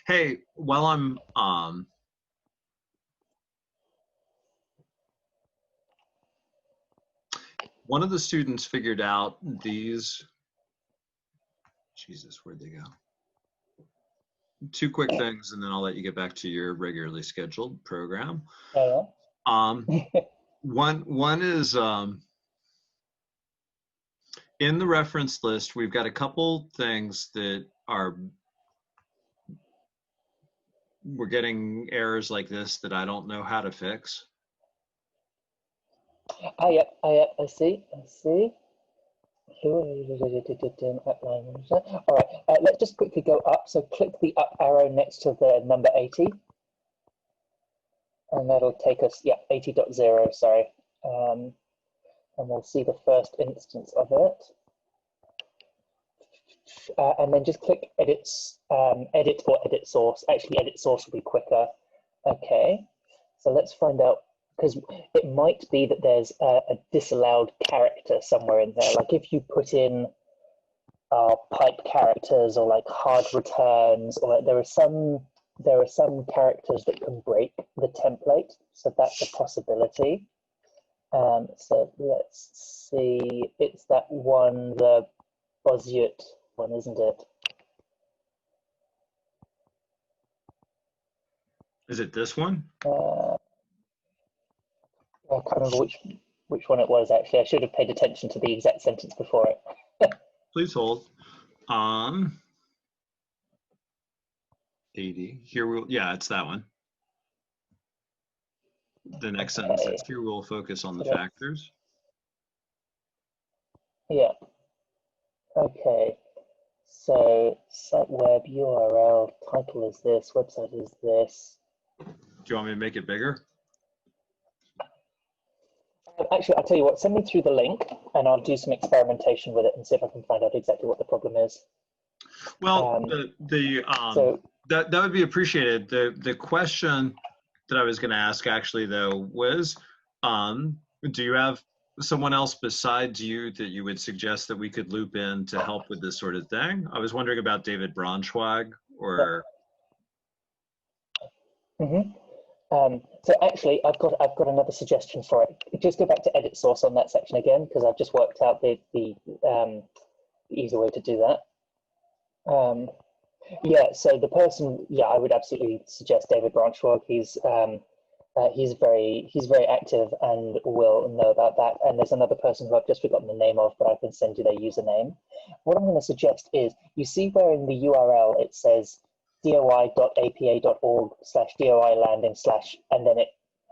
Hey, while I'm one of the students figured out these. Jesus, where'd they go? Two quick things, and then I'll let you get back to your regularly scheduled program. Yeah. One is in the reference list. We've got a couple things that we're getting errors like this that I don't know how to fix. Yep, I see. All right, let's just quickly go up. So click the up arrow next to the number 80. And that'll take us, yeah, 80.0, sorry. And we'll see the first instance of it. And then just click edit or edit source. Actually, edit source will be quicker. Okay, so let's find out, because it might be that there's a disallowed character somewhere in there. Like if you put in pipe characters or like hard returns, or there are some characters that can break the template. So that's a possibility. So let's see, it's that one, the Bossiut one, isn't it? Is it this one? I can't remember which one it was, actually. I should have paid attention to the exact sentence before it. Please hold. 80. Yeah, it's that one. The next sentence says, here we'll focus on the factors. Yeah. Okay. So site web URL title is this, website is this. Do you want me to make it bigger? Actually, I'll tell you what, send me through the link and I'll do some experimentation with it and see if I can find out exactly what the problem is. Well, that would be appreciated. The question that I was going to ask actually though was, do you have someone else besides you that you would suggest that we could loop in to help with this sort of thing? I was wondering about David Braunschweig or. So actually, I've got another suggestion for it. Just go back to edit source on that section again, because I've just worked out the easy way to do that. Yeah, so the person, yeah, I would absolutely suggest David Braunschweig. He's very active and will know about that. And there's another person who I've just forgotten the name of, but I can send you their username. What I'm going to suggest is, you see where in the URL it says doi.apa.org/doi landing/ and then it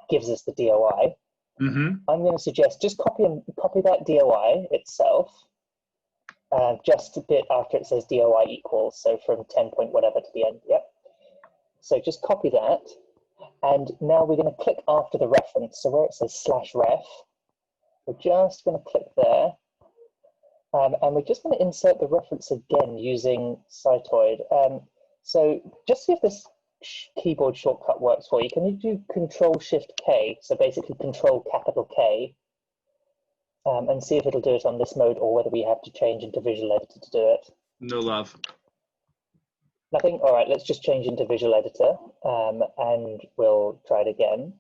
gives us the DOI. I'm going to suggest just copy that DOI itself, just a bit after it says DOI equals, so from 10 point whatever to the end. Yep. So just copy that. And now we're going to click after the reference. So where it says /ref, we're just going to click there. And we're just going to insert the reference again using Cytoid. So just see if this keyboard shortcut works for you. Can you do Control-Shift-K? So basically Control capital K. And see if it'll do it on this mode or whether we have to change into Visual Editor to do it. No love. Nothing? All right, let's just change into Visual Editor and we'll try it again.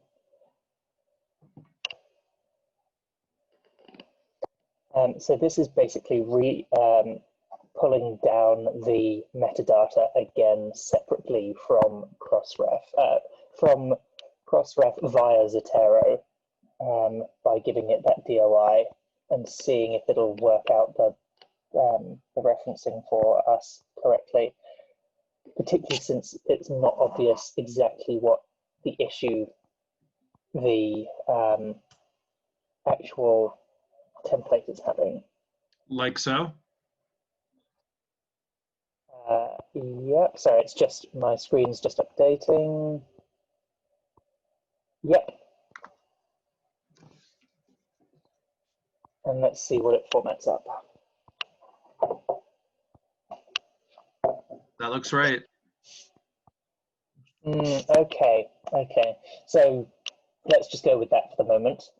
So this is basically pulling down the metadata again separately from Crossref via Zotero by giving it that DOI and seeing if it'll work out the referencing for us correctly, particularly since it's not obvious exactly what the issue the actual template is having. Like so? Yep, sorry, it's just, my screen's just updating. Yep. And let's see what it formats up. That looks right. Okay. So let's just go with that for the moment.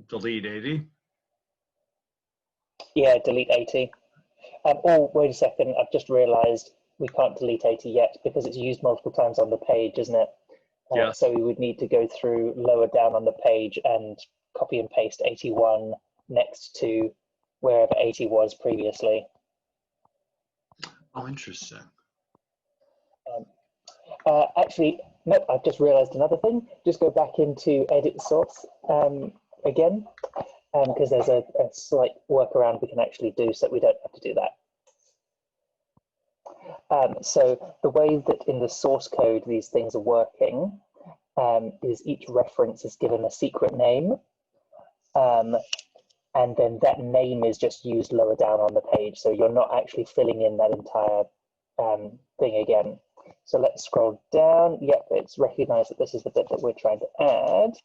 Delete 80. Yeah, delete 80. Oh, wait a second. I've just realized we can't delete 80 yet because it's used multiple times on the page, isn't it? Yeah. So we would need to go through lower down on the page and copy and paste 81 next to wherever 80 was previously. Oh, interesting. Actually, nope, I've just realized another thing. Just go back into edit source again, because there's a slight workaround we can actually do so that we don't have to do that. So the way that in the source code these things are working is each reference is given a secret name, and then that name is just used lower down on the page. So you're not actually filling in that entire thing again. So let's scroll down. Yep, it's recognized that this is the bit that we're trying to add.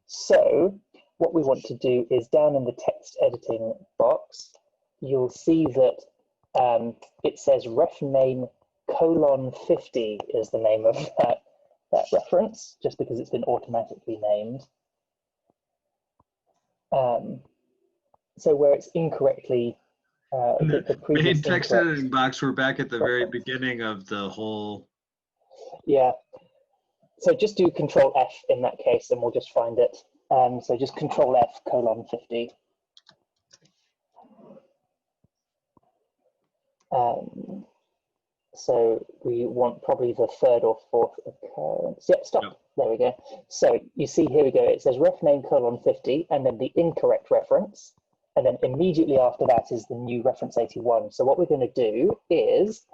So what we want to do is down in the text editing box, you'll see that it says ref name :50 is the name of that reference, just because it's been automatically named. So where it's incorrectly, the previous main text editing box, we're back at the very beginning of the whole. Yeah. So just do Control F in that case, and we'll just find it. So just Control F :50. So we want probably the third or fourth occurrence. Yep, stop. Yep. There we go. So you see, here we go. It says ref name :50, and then the incorrect reference. And then immediately after that is the new reference 81. So what we're going to do is,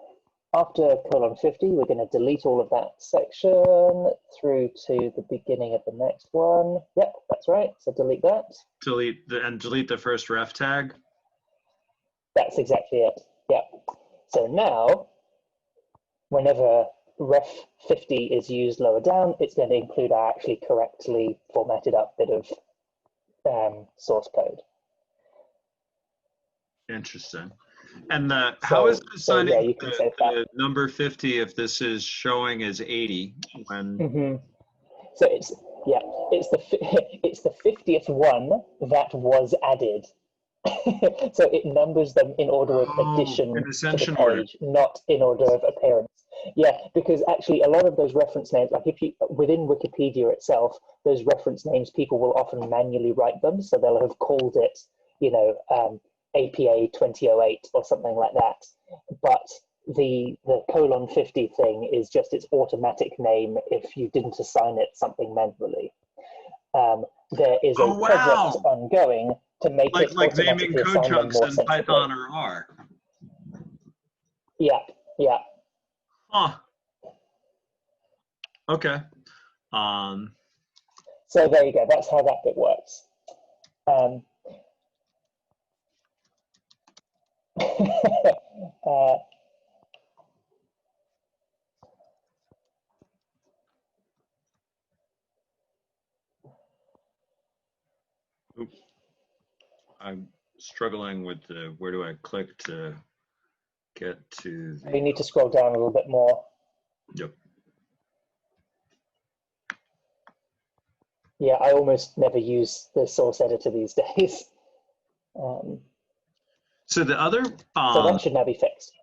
after :50, we're going to delete all of that section through to the beginning of the next one. Yep, that's right. So delete that. Delete the first ref tag. That's exactly it. Yep. So now, whenever ref 50 is used lower down, it's going to include our actually correctly formatted up bit of source code. Interesting. And how is it assigning the number 50 if this is showing as 80 when? So it's the 50th one that was added. So it numbers them in order of addition to the page, not in order of appearance. Yeah, because actually a lot of those reference names, like if you within Wikipedia itself, those reference names people will often manually write them, so they'll have called it, you know, APA 2008 or something like that. But the :50 thing is just its automatic name if you didn't assign it something manually. There is a project ongoing to make it like naming code chunks in Python or R. Yeah, yeah. Huh. Okay. So there you go. That's how that bit works. I'm struggling with the where do I click to get to the... You need to scroll down a little bit more. Yep. Yeah, I almost never use the source editor these days. So the other... so that should now be fixed.